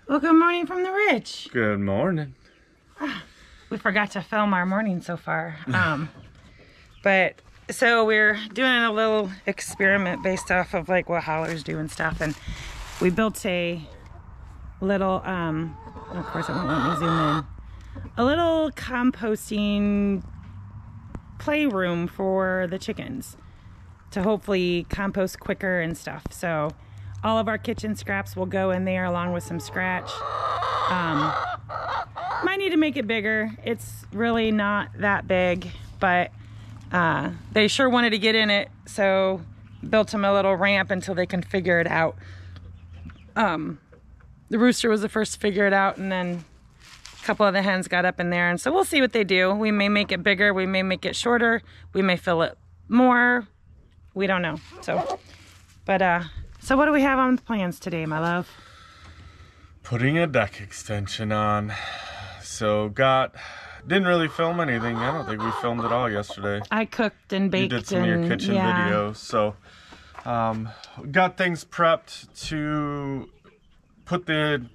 Well, good morning from the ridge. Good morning. We forgot to film our morning so far. But so we're doing a little experiment based off of like what Hollers do and stuff. And we built a little, of course it won't let me zoom in, a little composting playroom for the chickens to hopefully compost quicker and stuff. So all of our kitchen scraps will go in there along with some scratch. Might need to make it bigger. It's really not that big, but they sure wanted to get in it, so built them a little ramp until they can figure it out. The rooster was the first to figure it out, and then a couple of the hens got up in there, and so we'll see what they do. We may make it bigger, we may make it shorter, we may fill it more, we don't know. So what do we have on the plans today, my love? Putting a deck extension on. So didn't really film anything. I don't think we filmed at all yesterday. I cooked and baked. You did some of your kitchen videos. So got things prepped to put the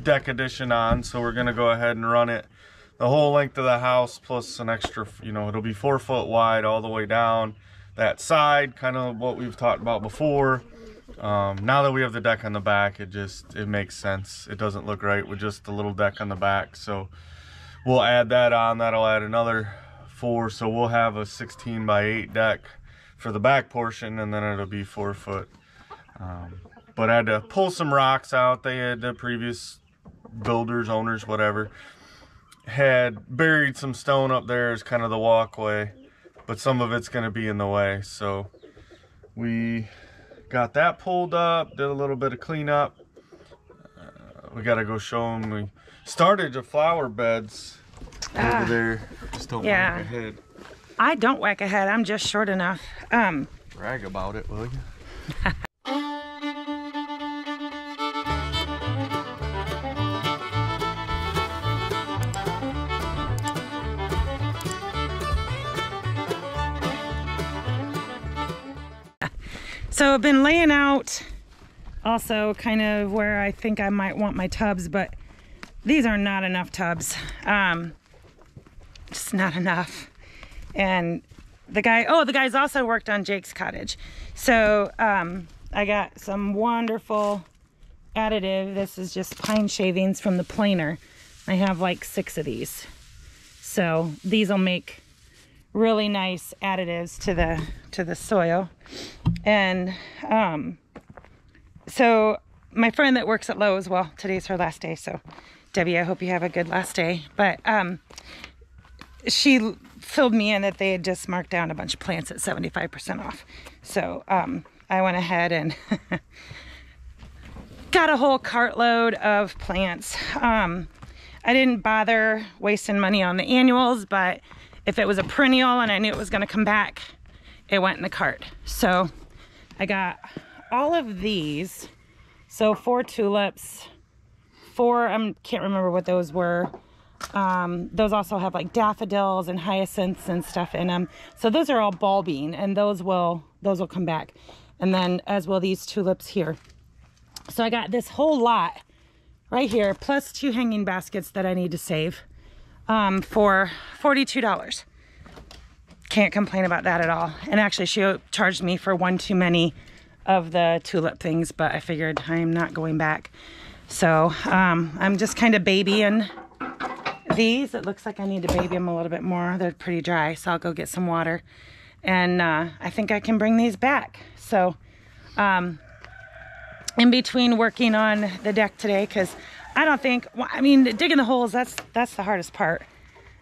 deck addition on. So we're gonna go ahead and run it the whole length of the house plus an extra, it'll be 4 foot wide all the way down that side, kind of what we've talked about before. Now that we have the deck on the back, it makes sense. It doesn't look right with just the little deck on the back, so we'll add that on. That'll add another 4, so we'll have a 16 by 8 deck for the back portion, and then it'll be 4 foot. But I had to pull some rocks out. They had, the previous builders, owners, whatever, had buried some stone up there as kind of the walkway, but some of it's going to be in the way, so we got that pulled up, did a little bit of cleanup. We got to go show them. We started the flower beds over there. Just don't whack ahead. I don't whack ahead. I'm just short enough. Brag about it, will you? So I've been laying out also kind of where I think I might want my tubs, but these are not enough tubs. Just not enough. And the guys also worked on Jake's cottage. So I got some wonderful additive. This is just pine shavings from the planer. I have like 6 of these. So these will make really nice additives to the soil. And so my friend that works at Lowe's, well, today's her last day, so Debbie, I hope you have a good last day, but she filled me in that they had just marked down a bunch of plants at 75% off. So I went ahead and got a whole cartload of plants. I didn't bother wasting money on the annuals, but if it was a perennial and I knew it was going to come back, it went in the cart. So I got all of these. So 4 tulips, 4, I can't remember what those were. Those also have like daffodils and hyacinths and stuff in them. So those are all bulbing, and those will come back. And then as well these tulips here. So I got this whole lot right here, plus 2 hanging baskets that I need to save for $42. Can't complain about that at all. And actually she charged me for 1 too many of the tulip things, but I figured I'm not going back. So I'm just kind of babying these. It looks like I need to baby them a little bit more. They're pretty dry, so I'll go get some water. And I think I can bring these back. So in between working on the deck today, because I don't think, I mean, digging the holes, that's the hardest part.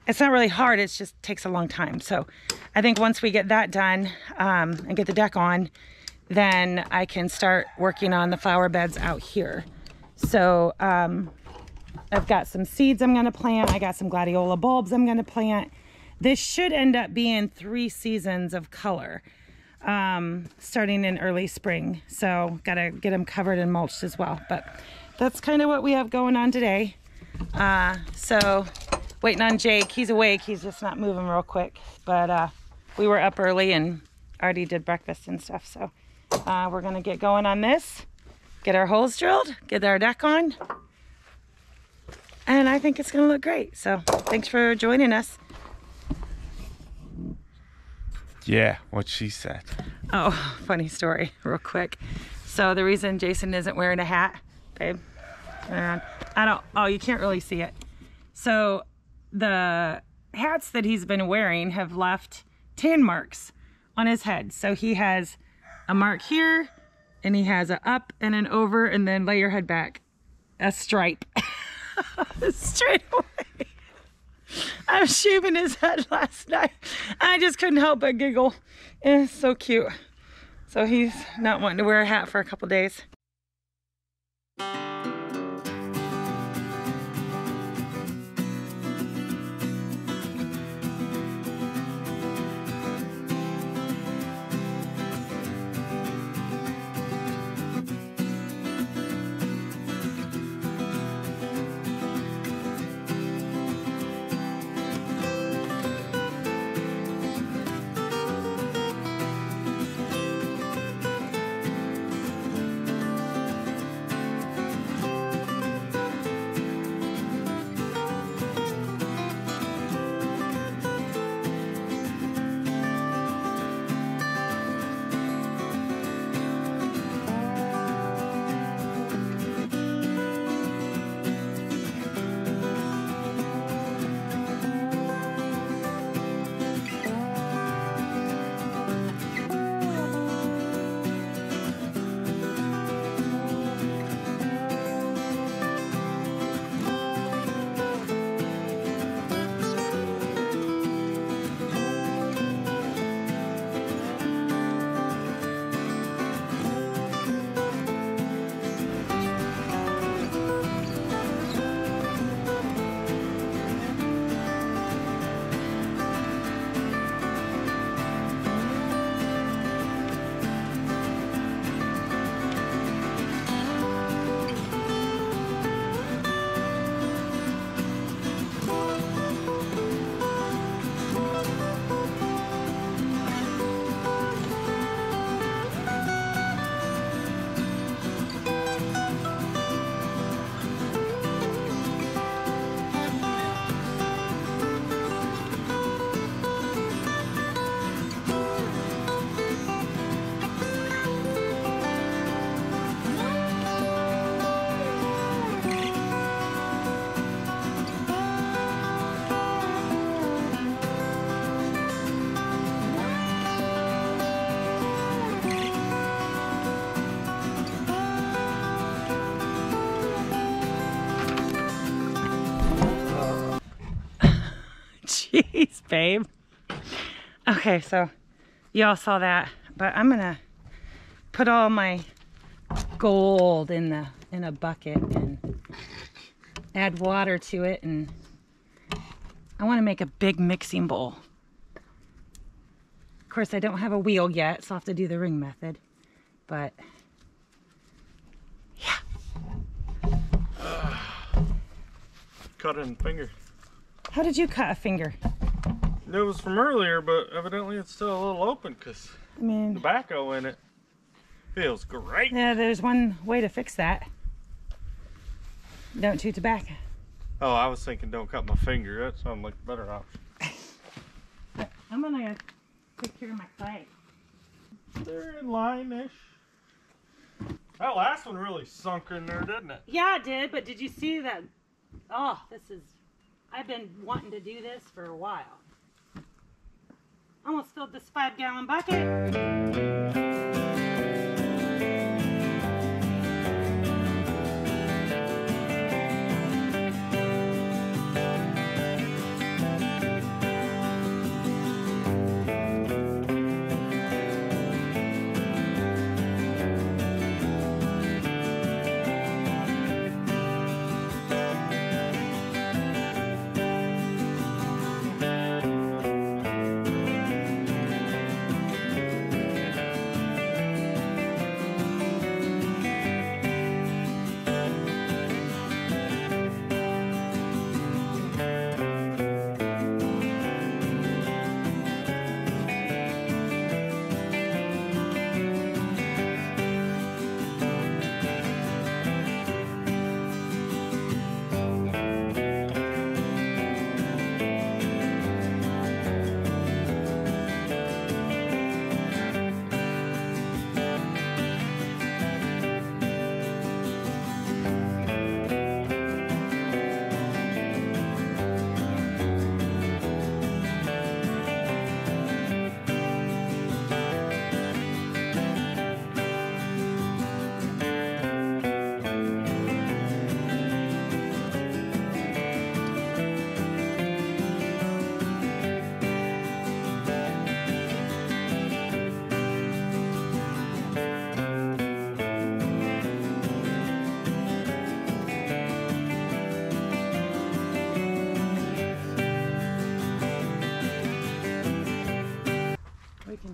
It's not really hard, it just takes a long time. So I think once we get that done and get the deck on, then I can start working on the flower beds out here. So I've got some seeds I'm going to plant. I got some gladiola bulbs I'm going to plant. This should end up being 3 seasons of color starting in early spring. So got to get them covered and mulched as well. But that's kind of what we have going on today. So waiting on Jake. He's awake. He's just not moving real quick. But we were up early and already did breakfast and stuff. So we're going to get going on this, get our holes drilled, get our deck on, and I think it's gonna look great. So thanks for joining us. Yeah, what she said. Oh, funny story real quick. So the reason Jason isn't wearing a hat, babe, oh, you can't really see it. So the hats that he's been wearing have left tan marks on his head. So he has a mark here, and he has an up and an over, and then lay your head back, a stripe. Straight away. I was shaving his head last night. I just couldn't help but giggle. And it's so cute. So he's not wanting to wear a hat for a couple days. Jeez, babe. Okay, so y'all saw that, but I'm gonna put all my gold in a bucket and add water to it, and I want to make a big mixing bowl. Of course, I don't have a wheel yet, so I'll have to do the ring method, but yeah. Cut it in the finger. How did you cut a finger? It was from earlier, but evidently it's still a little open because I mean, tobacco in it. Feels great. Yeah, there's one way to fix that. Don't chew tobacco. Oh, I was thinking don't cut my finger. That sounded like a better option. I'm gonna take care of my clay. They're in line-ish. That last one really sunk in there, didn't it? Yeah, it did, but did you see that? Oh, I've been wanting to do this for a while. Almost filled this 5-gallon bucket.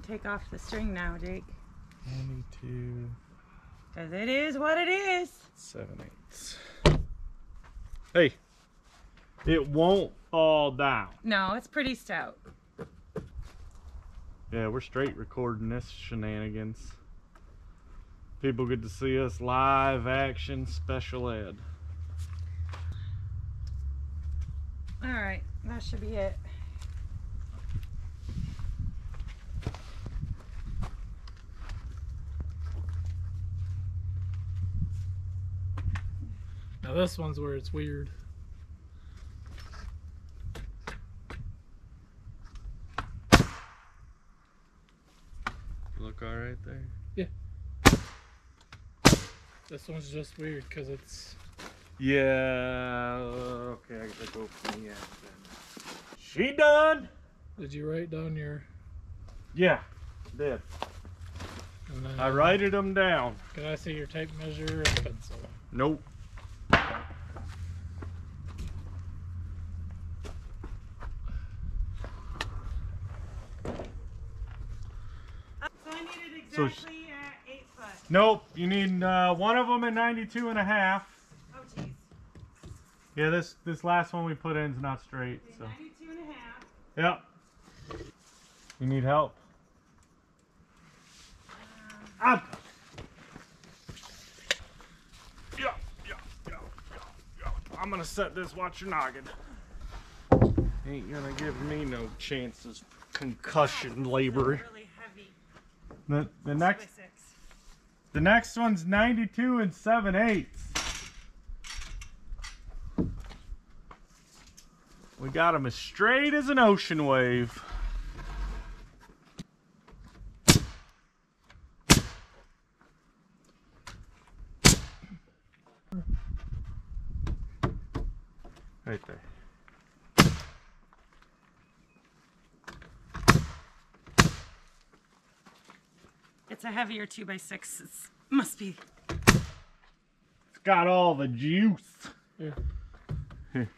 take off the string now, Jake. 92. Because it is what it is. 7/8. Hey, it won't fall down. No, it's pretty stout. Yeah, we're straight recording this shenanigans. People get to see us live action special ed. All right, that should be it. Now this one's where it's weird. Look all right there? Yeah. This one's just weird because it's... Yeah, okay, I gotta go from the end then. She done! Did you write down your... Yeah, did. And then, I writed them down. Can I see your tape measure and pencil? Nope. So I need it exactly at 8 foot. Nope, you need one of them at 92 and a half. Oh, jeez. Yeah, this last one we put in is not straight. So. 92 and a half. Yep. You need help? Up. Yeah. I'm gonna set this. Watch your noggin. Ain't gonna give me no chances for concussion labor. Really heavy. The next one's 92 and 7/8. We got them as straight as an ocean wave. Right there. It's a heavier 2x6. It must be. It's got all the juice. Yeah. Here.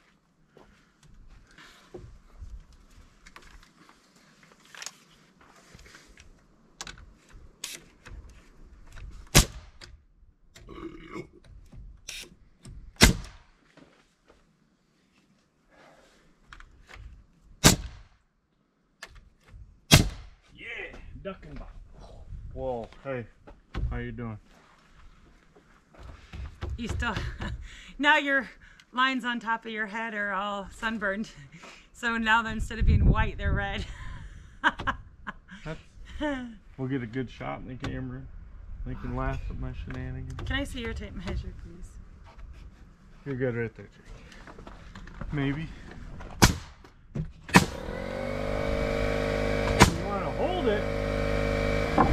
Yeah, ducking ball. Whoa, hey, how you doing? You still. Now your lines on top of your head are all sunburned. So now instead of being white, they're red. We'll get a good shot in the camera. They can laugh at my shenanigans. Can I see your tape measure, please? You're good right there, Jake. Maybe. You want to hold it. Don't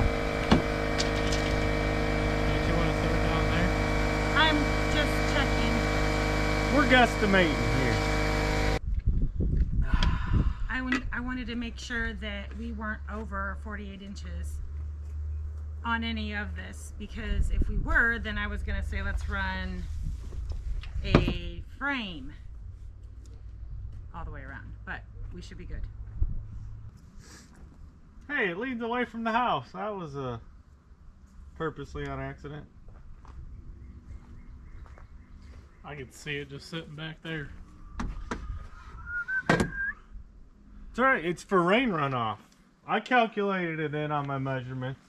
you want to set it down there? I'm just checking. We're guesstimating here. I wanted to make sure that we weren't over 48 inches on any of this, because if we were, then I was going to say let's run a frame all the way around, but we should be good. Hey, it leads away from the house. That was purposely on accident. I could see it just sitting back there. It's alright, it's for rain runoff. I calculated it in on my measurements.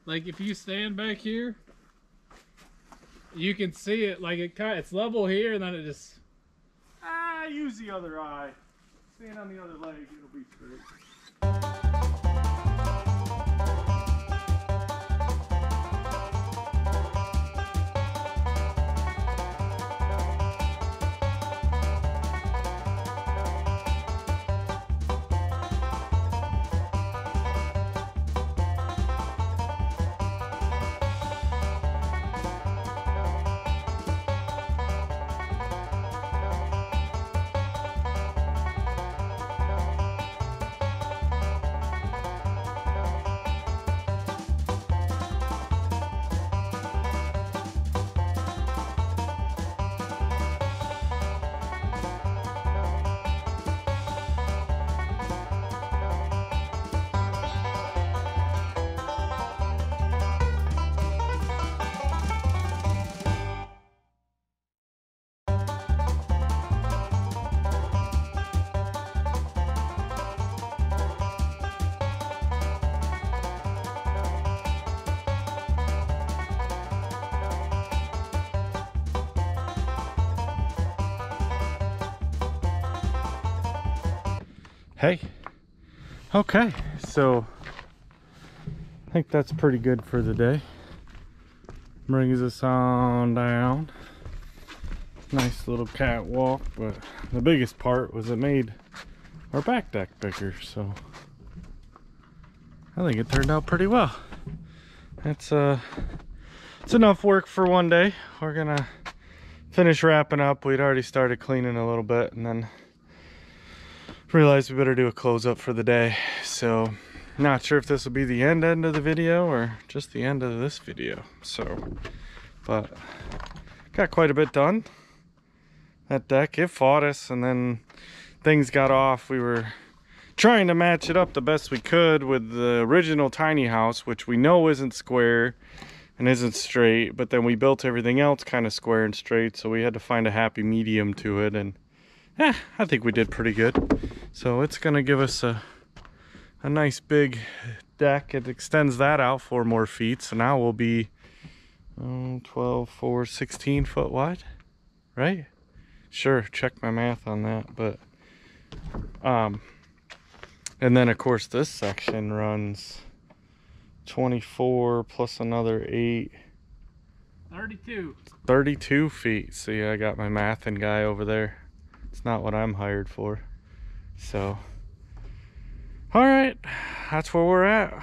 Like if you stand back here, you can see it. Like it's level here, and then it just. Use the other eye. Stand on the other leg, it'll be straight. hey, okay, so I think that's pretty good for the day. Brings us on down. Nice little catwalk, but the biggest part was it made our back deck bigger, so I think it turned out pretty well. It's enough work for one day. We're gonna finish wrapping up. We'd already started cleaning a little bit and then realized we better do a close up for the day. So not sure if this will be the end of the video or just the end of this video. So, but got quite a bit done. That deck, it fought us, and then things got off. We were trying to match it up the best we could with the original tiny house, which we know isn't square and isn't straight, but then we built everything else kind of square and straight, so we had to find a happy medium to it, and I think we did pretty good. So it's gonna give us a nice big deck. It extends that out 4 more feet, so now we'll be 12, 4, 16 foot wide, right? Sure, check my math on that, but and then of course this section runs 24 plus another 8, 32 feet. See, I got my mathing guy over there. It's not what I'm hired for. So all right, that's where we're at.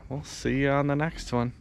We'll see you on the next one.